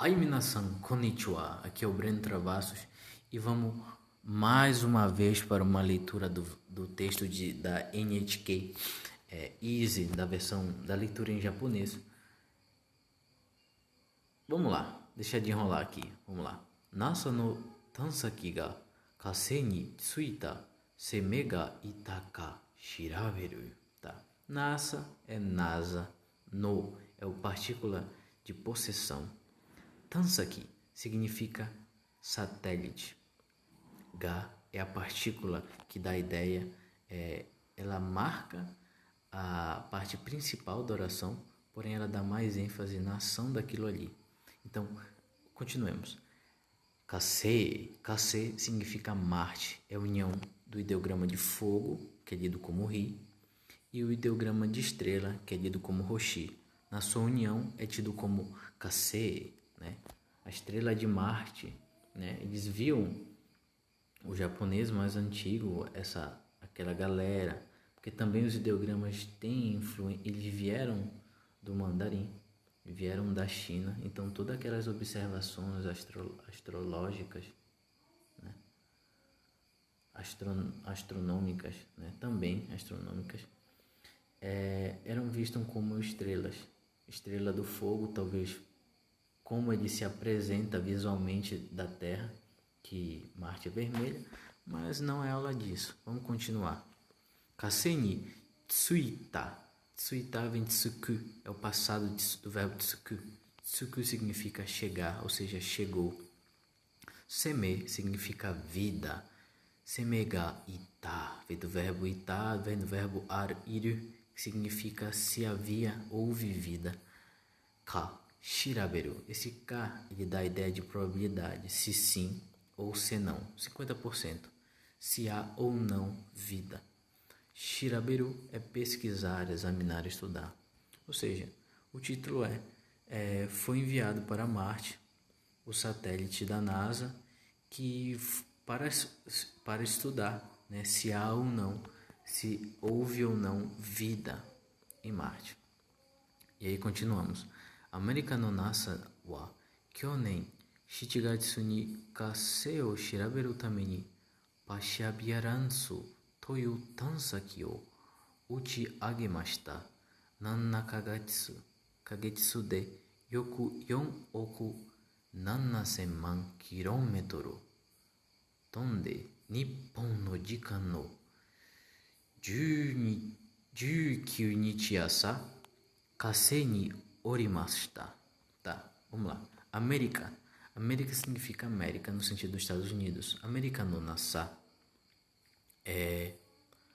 Hai minasan, konnichiwa. Aqui é o Breno Travassos e vamos mais uma vez para uma leitura do texto da NHK Easy, da versão da leitura em japonês. Vamos lá, deixa de enrolar aqui, vamos lá. Nasa no tansaki ga kase ni tsuita seme ga ita ka shiraberu. Tá. NASA é NASA, no é o partícula de possessão. Tansaki significa satélite. Ga é a partícula que dá a ideia, ela marca a parte principal da oração, porém ela dá mais ênfase na ação daquilo ali. Então, continuemos. Kase significa Marte, é a união do ideograma de fogo, que é lido como Ri, e o ideograma de estrela, que é lido como Roshi. Na sua união é tido como Kase, né? A estrela de Marte, né? Eles viam o japonês mais antigo, aquela galera, porque também os ideogramas têm influência, eles vieram do mandarim, vieram da China, então todas aquelas observações astrológicas, né? Astronômicas, né? Também astronômicas, eram vistas como estrelas. Estrela do fogo, talvez como ele se apresenta visualmente da Terra, que Marte é vermelha, mas não é aula disso. Vamos continuar. Kase ni tsuita. Tsuita vem de tsuku, é o passado do verbo tsuku. Tsuku significa chegar, ou seja, chegou. Seme significa vida. Seme ga ita, vem do verbo ita, vem do verbo iru, que significa se havia, houve vida. Ka, shiraberu. Esse ka, ele dá a ideia de probabilidade, se sim ou se não, 50%. Se há ou não vida. Shiraberu é pesquisar, examinar, estudar. Ou seja, o título foi enviado para Marte, o satélite da NASA, que para estudar, né, se há ou não, se houve ou não vida em Marte. E aí continuamos. America no NASA wa kyonen 7月に火星を調べるためにパシャビアランスという探査機を打ち上げました。7ヶ月で約4億7000万キロメートル飛んで日本の時間の19日朝火星におりました。Tá, vamos lá. América significa América no sentido dos Estados Unidos. Americano NASA é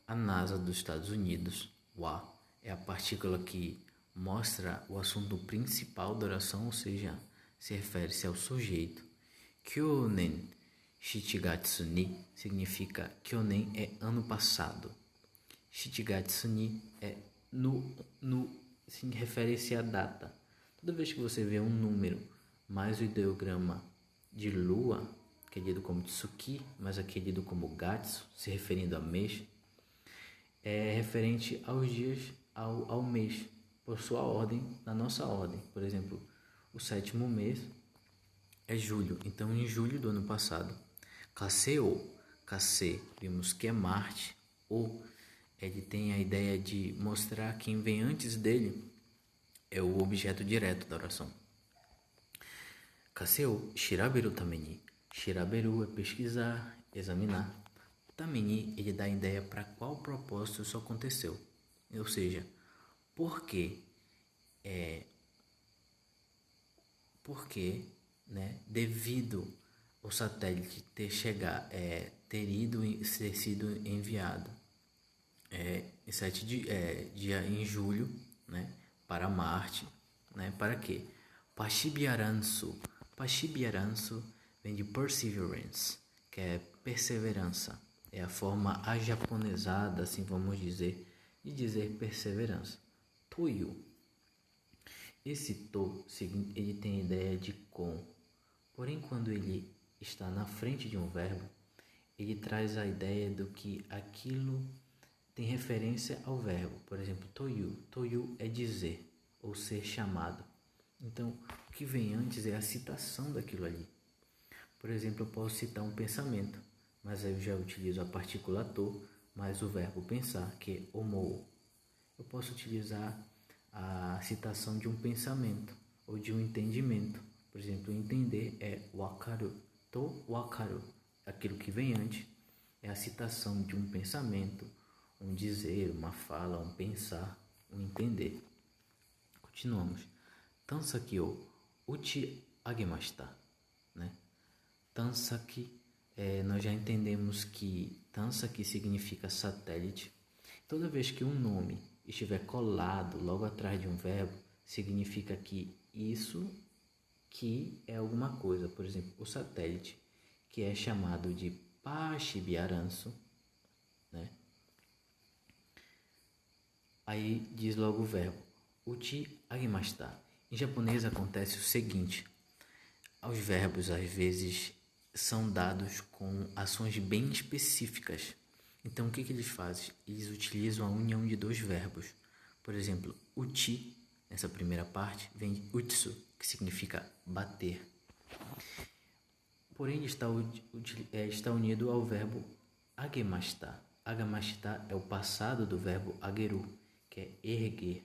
a NASA dos Estados Unidos. Wa é a partícula que mostra o assunto principal da oração, ou seja, se refere-se ao sujeito. Kyonen Shichigatsu ni significa Kyonen é ano passado. Shichigatsu ni é se refere-se à data. Toda vez que você vê um número mais o ideograma de lua, que é lido como Tsuki, mas aqui é lido como Gatsu, se referindo a mês, é referente aos dias, ao mês, por sua ordem, na nossa ordem. Por exemplo, o 7º mês é julho, então em julho do ano passado. Kase, vimos que é Marte, ele tem a ideia de mostrar quem vem antes dele, é o objeto direto da oração. Kase o shiraberu tameni. Shiraberu é pesquisar, examinar. Tameni, ele dá a ideia para qual propósito isso aconteceu. Ou seja, por quê, né, devido ao satélite ter sido enviado em julho, né, para Marte, né, para quê? Pashibiaransu vem de perseverance, que é perseverança. É a forma ajaponesada, assim vamos dizer, de dizer perseverança. Toyu. Esse to, ele tem a ideia de com. Porém, quando ele está na frente de um verbo, ele traz a ideia do que aquilo tem referência ao verbo. Por exemplo, toyu. Toyu é dizer ou ser chamado. Então, o que vem antes é a citação daquilo ali. Por exemplo, eu posso citar um pensamento, mas aí eu já utilizo a partícula to, mais o verbo pensar, que é omou. Eu posso utilizar a citação de um pensamento ou de um entendimento. Por exemplo, entender é wakaru, to wakaru. Aquilo que vem antes é a citação de um pensamento, um dizer, uma fala, um pensar, um entender. Continuamos. Tansaki o uchi agemashita, né? Tansaki, nós já entendemos que Tansaki significa satélite. Toda vez que um nome estiver colado logo atrás de um verbo, significa que isso que é alguma coisa. Por exemplo, o satélite, que é chamado de Pachibiaranso, né? Aí diz logo o verbo uchi agemashita. Em japonês acontece o seguinte: os verbos às vezes são dados com ações bem específicas. Então o que eles fazem? Eles utilizam a união de dois verbos. Por exemplo, uchi, nessa primeira parte, vem de utsu, que significa bater. Porém, está unido ao verbo agemashita. Agemashita é o passado do verbo ageru, que é erguer.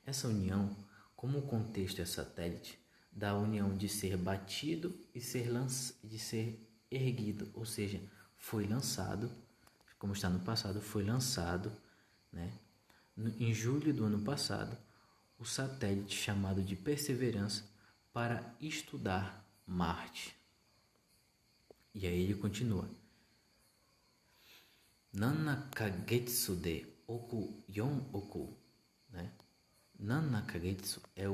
Essa união, como o contexto é satélite, dá a união de ser batido e de ser erguido, ou seja, foi lançado, como está no passado, foi lançado, né? Em julho do ano passado, o satélite chamado de Perseverança para estudar Marte. E aí ele continua. Nanakagetsu de oku yon oku, né? Nanakagetsu é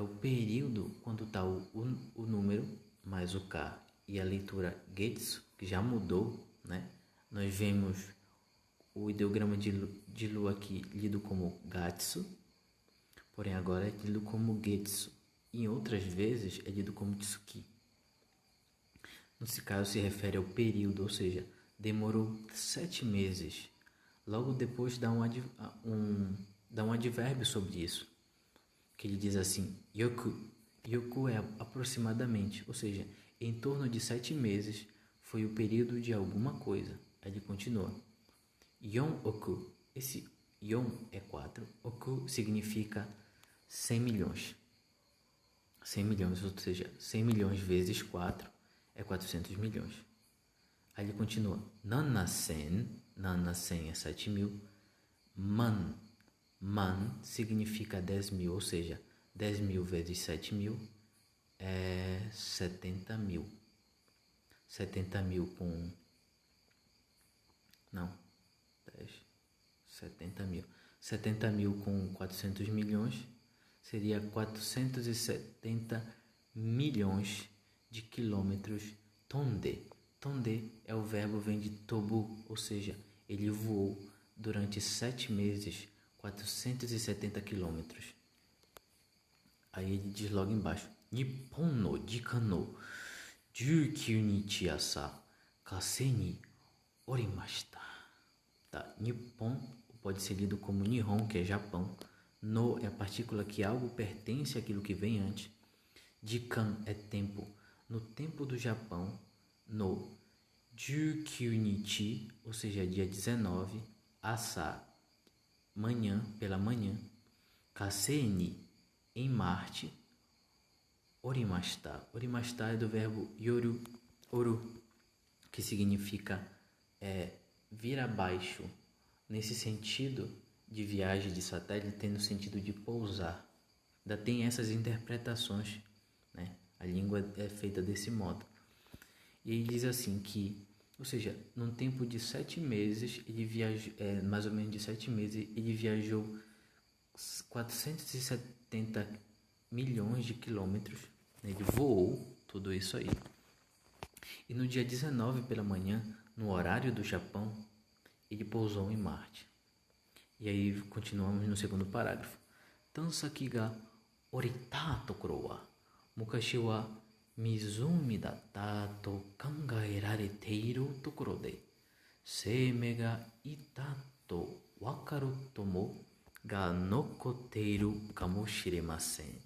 o período quando está o número mais o K e a leitura Getsu, que já mudou, né? Nós vemos o ideograma de lua aqui lido como Gatsu, porém agora é lido como Getsu. Em outras vezes é lido como Tsuki. Nesse caso se refere ao período, ou seja, demorou 7 meses. Logo depois dá um advérbio sobre isso, que ele diz assim, yoku. Yoku é aproximadamente, ou seja, em torno de 7 meses foi o período de alguma coisa. Aí ele continua. Yon oku. Esse yon é 4, oku significa 100 milhões. 100 milhões, ou seja, 100 milhões vezes 4 é 400 milhões. Aí ele continua. Nanasen é 7 mil. Man significa 10 mil, ou seja, 10 mil vezes 7 mil é 70 mil. 70 mil com... Não, 10, 70 mil. 70 mil com 400 milhões seria 470 milhões de quilômetros tonde. Tonde é o verbo, vem de tobu, ou seja, ele voou durante 7 meses 470 quilômetros. Aí ele diz logo embaixo: Nippon no jikan no 19 nichi asa kase ni orimashita. Tá, Nippon pode ser lido como Nihon, que é Japão. No é a partícula que algo pertence àquilo que vem antes. Jikan é tempo. No tempo do Japão, no 19 nichi, ou seja, dia 19, asa, manhã, pela manhã, kase ni, em Marte, orimashita. Orimashita é do verbo yoru, oru, que significa vir abaixo, nesse sentido de viagem de satélite, tem no sentido de pousar. Ainda tem essas interpretações, né? A língua é feita desse modo. E ele diz assim que, ou seja, num tempo de 7 meses, ele viajou, mais ou menos de 7 meses, ele viajou 470 milhões de quilômetros, né? Ele voou tudo isso aí. E no dia 19 pela manhã, no horário do Japão, ele pousou em Marte. E aí continuamos no segundo parágrafo. Tansaki ga orita tokoro wa mukashi wa mizumi datta to kangaerarete tokoro de seimei ga ita to wakaru tomo ga nokoteiru kamoshiremasen.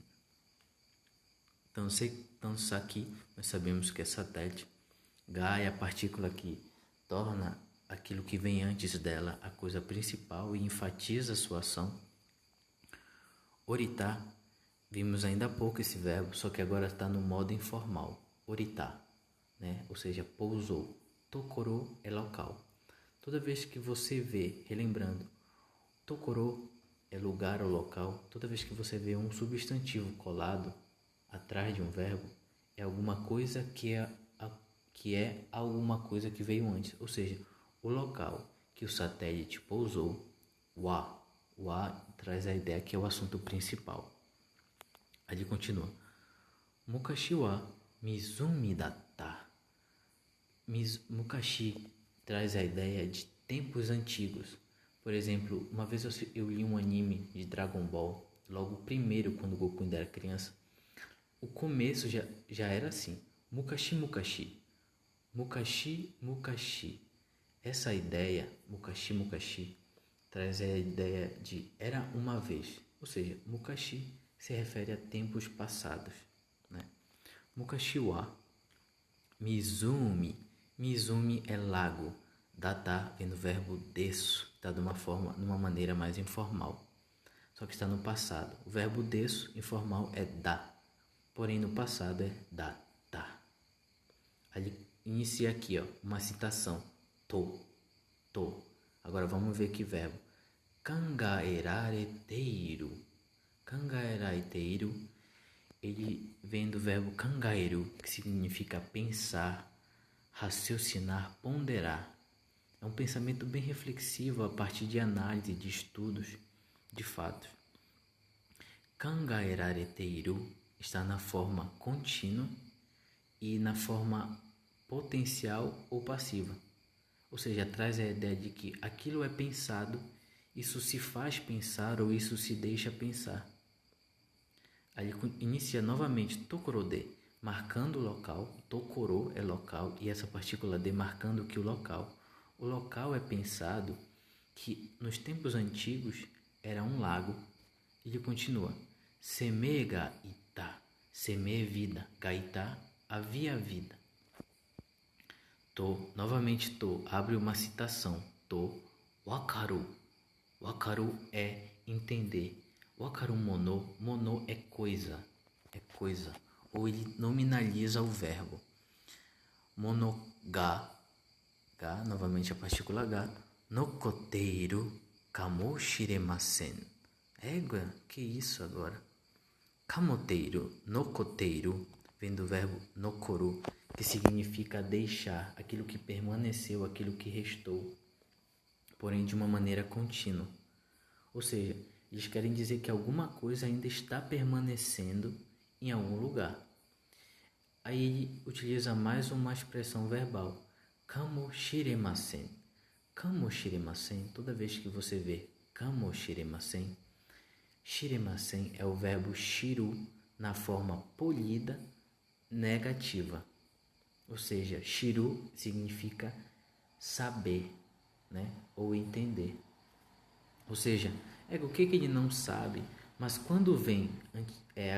Então, aqui nós sabemos que é satélite. Ga é a partícula que torna aquilo que vem antes dela a coisa principal e enfatiza a sua ação. Oritá, vimos ainda há pouco esse verbo, só que agora está no modo informal. Oritá, né? Ou seja, pousou. Tokoro é local. Toda vez que você vê, relembrando, Tokoro é lugar ou local. Toda vez que você vê um substantivo colado atrás de um verbo, é alguma coisa que é alguma coisa que veio antes. Ou seja, o local que o satélite pousou, o a traz a ideia que é o assunto principal. Aí continua. Mukashi wa mizumi datta. Mukashi traz a ideia de tempos antigos. Por exemplo, uma vez eu li um anime de Dragon Ball, logo o primeiro, quando o Goku ainda era criança. O começo já era assim. Mukashi, Mukashi. Mukashi, Mukashi. Essa ideia, Mukashi, Mukashi, traz a ideia de era uma vez. Ou seja, Mukashi se refere a tempos passados, né? Mukashi wa Mizumi. Mizumi é lago. Data vem do verbo desu, está de uma maneira mais informal. Só que está no passado. O verbo desu, informal, é da. Porém, no passado é data. Aí inicia aqui, ó, uma citação. To. Agora vamos ver que verbo. Kangaerareteiru. Kangaerareteiru, ele vem do verbo kangaeru, que significa pensar, raciocinar, ponderar. É um pensamento bem reflexivo a partir de análise, de estudos, de fatos. Kangaerareteiru está na forma contínua e na forma potencial ou passiva. Ou seja, traz a ideia de que aquilo é pensado, isso se faz pensar ou isso se deixa pensar. Aí inicia novamente Tokoro de, marcando o local. Tokoro é local e essa partícula de marcando que o local é pensado que nos tempos antigos era um lago. Ele continua. Seme ga ita. Seme é vida. Gaita, havia vida. Novamente abre uma citação. Wakaru. Wakaru é entender. Wakaru mono é coisa. Ou ele nominaliza o verbo. Mono ga, novamente a partícula ga, nokoteiru kamoshiremasen. Égua, que isso agora? Kamoteiro, nokoteiru, vem do verbo nokoru, que significa deixar, aquilo que permaneceu, aquilo que restou, porém de uma maneira contínua. Ou seja, eles querem dizer que alguma coisa ainda está permanecendo em algum lugar. Aí ele utiliza mais uma expressão verbal, kamoshiremasen. Kamoshiremasen, toda vez que você vê kamoshiremasen, shiremasen é o verbo shiru na forma polida negativa. Ou seja, shiru significa saber, né? Ou entender. Ou seja, o que ele não sabe, mas quando vem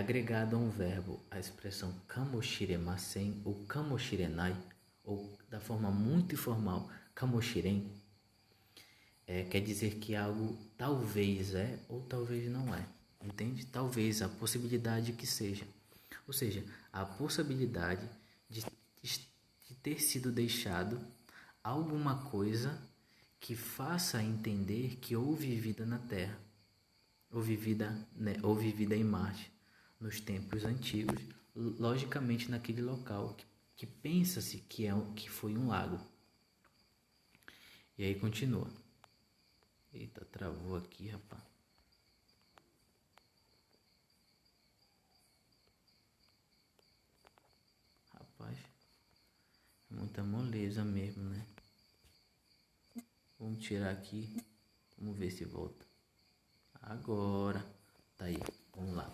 agregado a um verbo a expressão kamoshiremasen ou kamoshirenai, ou da forma muito informal, kamoshiren, quer dizer que algo talvez é ou talvez não é. Entende? Talvez, a possibilidade que seja. Ou seja, a possibilidade de ter sido deixado alguma coisa que faça entender que houve vida na Terra, houve vida em Marte, nos tempos antigos, logicamente naquele local que pensa-se que foi um lago. E aí continua. Eita, travou aqui, rapaz. Muita moleza mesmo, né? Vamos tirar aqui. Vamos ver se volta. Agora. Tá aí. Vamos lá.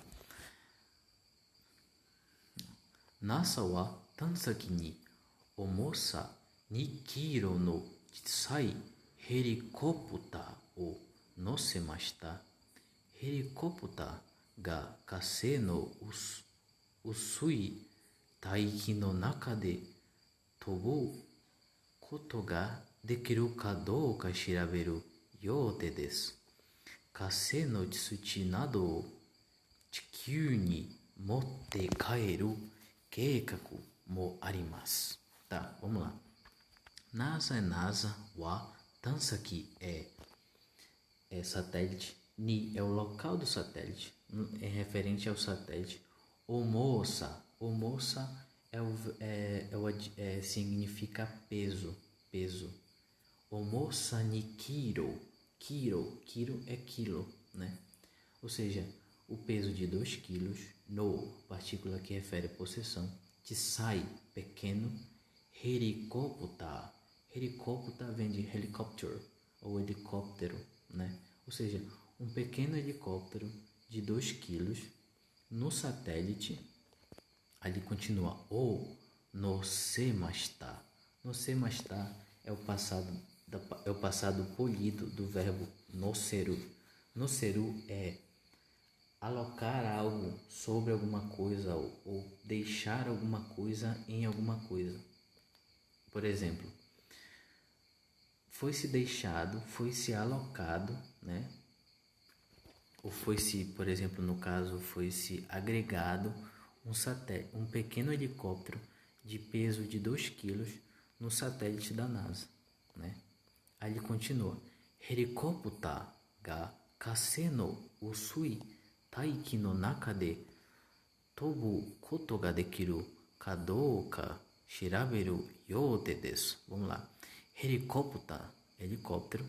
Nasa wa tansaki ni omosa 2 kilo no chisai helicopter o nosemashita. helicóptero ga kase no usui taiki no naka de tobu koto ga dekiru ka dou ka shiraberu yote desu. Kase no tsuchi nado o chikyū ni motte kaeru keikaku mo arimasu. Tá, vamos lá. NASA é NASA, wa Tansaki é satélite, Ni é o local do satélite, é referente ao satélite. Omosa significa peso, peso. Omosa ni kiro é quilo, né? Ou seja, o peso de 2 quilos, no, partícula que refere a possessão, Tsai, pequeno, helicóptero vem de helicopter, ou helicóptero, né? Ou seja, um pequeno helicóptero de 2 quilos no satélite. Ali continua o nosemashita. Nosemashita é o passado polido do verbo noseru. Noseru é alocar algo sobre alguma coisa ou deixar alguma coisa em alguma coisa. Por exemplo, foi-se deixado, foi-se alocado, né? Ou foi-se, por exemplo, no caso, foi-se agregado um pequeno helicóptero de peso de 2 quilos no satélite da NASA, né? Aí ele continua. Helicóptero ga kase no usui taiki no naka de tobu koto ga dekiru ka dou ka shiraberu yote desu. Vamos lá. Helicóptero,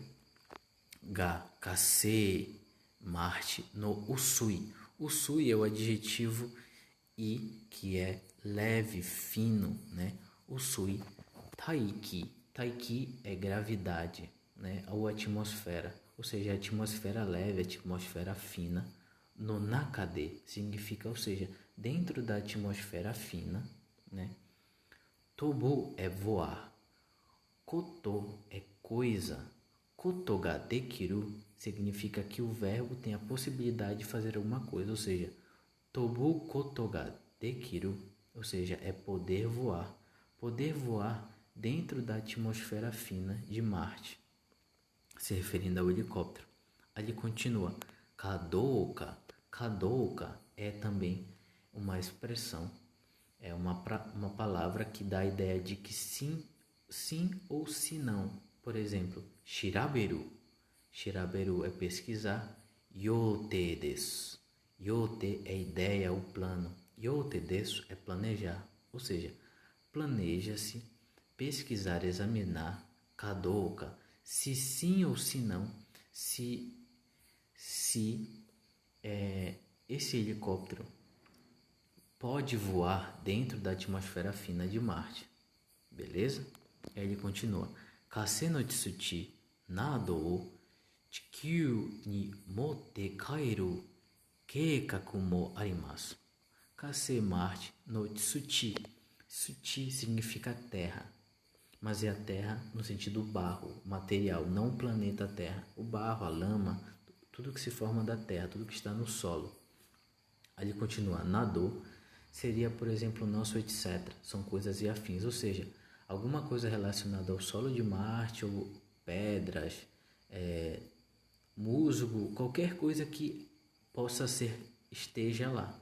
ga kase Marte no usui. Usui é o adjetivo i, que é leve, fino, né? Usui. Taiki é gravidade, né? Ou atmosfera, ou seja, atmosfera leve, atmosfera fina. No nakade significa, ou seja, dentro da atmosfera fina, né? Tobu é voar. Koto é coisa. Koto ga dekiru significa que o verbo tem a possibilidade de fazer alguma coisa, ou seja, tobu koto ga dekiru, ou seja, é poder voar. Poder voar dentro da atmosfera fina de Marte, se referindo ao helicóptero. Ali continua. Kadouka é também uma expressão, é uma palavra que dá a ideia de que sim ou se não. Por exemplo, shiraberu é pesquisar. Yote desu. Yote é ideia, o plano. Yote desu é planejar, ou seja, planeja-se, pesquisar, examinar. Kadouka, se sim ou se não, se esse helicóptero pode voar dentro da atmosfera fina de Marte. Beleza? Aí ele continua. Kase no tsuchi nado o chikyū ni motte kaeru keikaku mo arimasu. Kase Marte no tsuchi. Tsuchi significa terra, mas é a terra no sentido barro, material, não o planeta Terra. O barro, a lama, tudo que se forma da terra, tudo que está no solo. Ali continua. Nado seria, por exemplo, o nosso etc. São coisas e afins, ou seja, alguma coisa relacionada ao solo de Marte, ou pedras, musgo, qualquer coisa que esteja lá.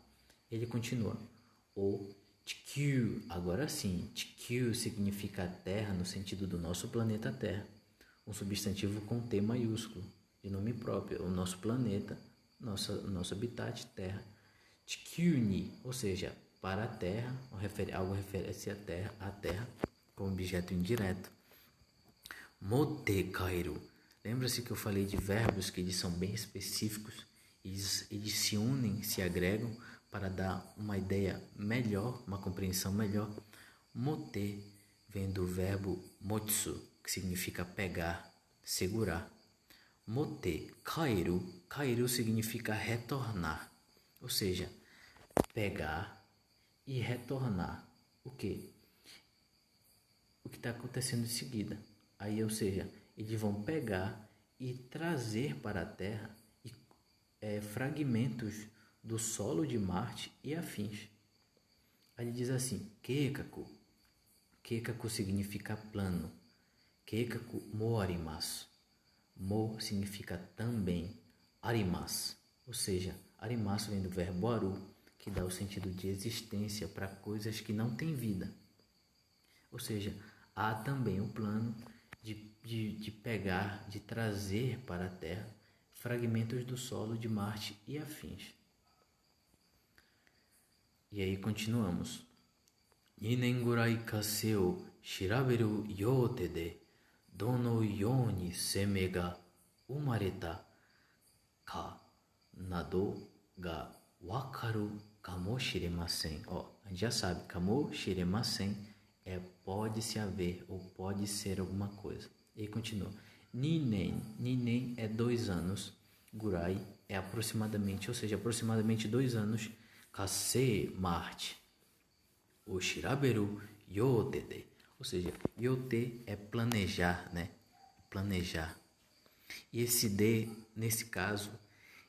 Ele continua. O Chikyū, agora sim, Chikyū significa terra no sentido do nosso planeta Terra. Um substantivo com T maiúsculo, de nome próprio, o nosso planeta, nosso habitat, Terra. Chikyū ni, ou seja, para a Terra, algo refere-se à Terra, como objeto indireto. Motte kaeru. Lembra-se que eu falei de verbos que eles são bem específicos, eles se unem, se agregam para dar uma ideia melhor, uma compreensão melhor. Motte vem do verbo motsu, que significa pegar, segurar. Motte kaeru significa retornar, ou seja, pegar e retornar. O que está acontecendo em seguida? Aí, ou seja, eles vão pegar e trazer para a Terra fragmentos do solo de Marte e afins. Aí ele diz assim, Keikaku. Keikaku significa plano. Keikaku mo arimasu. Mo significa também. Arimasu. Ou seja, arimasu vem do verbo aru, que dá o sentido de existência para coisas que não têm vida. Ou seja, há também o plano de pegar, de trazer para a Terra fragmentos do solo de Marte e afins. E aí continuamos. Ninengurai kaseo shiraberu yote de dono you ni seme ga umareta ka nado ga wakaru kamoshiremasen. A gente já sabe, kamoshiremasen é pode-se haver ou pode ser alguma coisa. E aí continua. Ninen é 2 anos. Gurai é aproximadamente, ou seja, aproximadamente 2 anos. Kase Marte. O Shiraberu Yotede. Ou seja, Yote é planejar, né? Planejar. E esse de, nesse caso,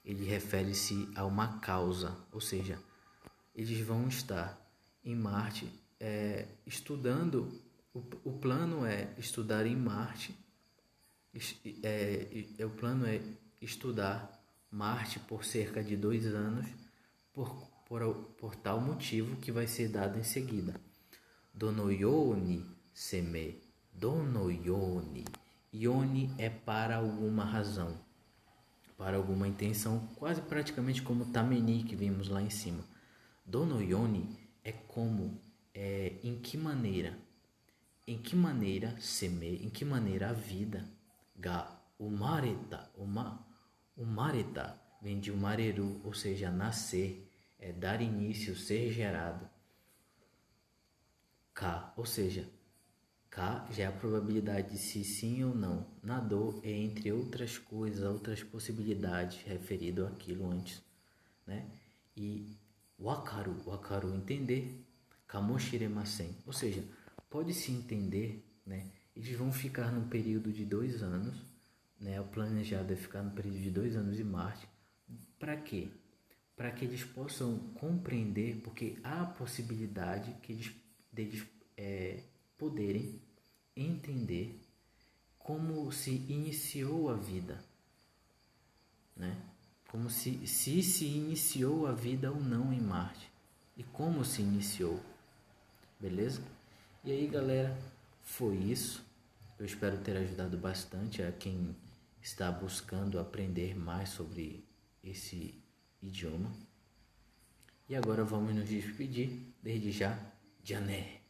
ele refere-se a uma causa. Ou seja, eles vão estar em Marte estudando. O plano é estudar em Marte. O plano é estudar Marte por cerca de 2 anos por tal motivo que vai ser dado em seguida. Donoyoni seme. Donoyoni. Yoni é para alguma razão, para alguma intenção, quase praticamente como Tameni que vimos lá em cima. Donoyoni é como, em que maneira seme, em que maneira a vida. Ga umareta, umareta vem de umareru, ou seja, nascer, dar início, ser gerado. Ka, ou seja, Ka já é a probabilidade de se sim ou não. Nado é entre outras coisas, outras possibilidades referido àquilo antes, né? E wakaru entender, kamoshiremasen, ou seja, pode-se entender, né? Eles vão ficar num período de 2 anos, né? O planejado é ficar no período de 2 anos em Marte. Para quê? Para que eles possam compreender, porque há a possibilidade deles poderem entender como se iniciou a vida, né? Como se iniciou a vida ou não em Marte e como se iniciou, beleza? E aí, galera, foi isso. Eu espero ter ajudado bastante a quem está buscando aprender mais sobre esse idioma. E agora vamos nos despedir. Desde já, Jané.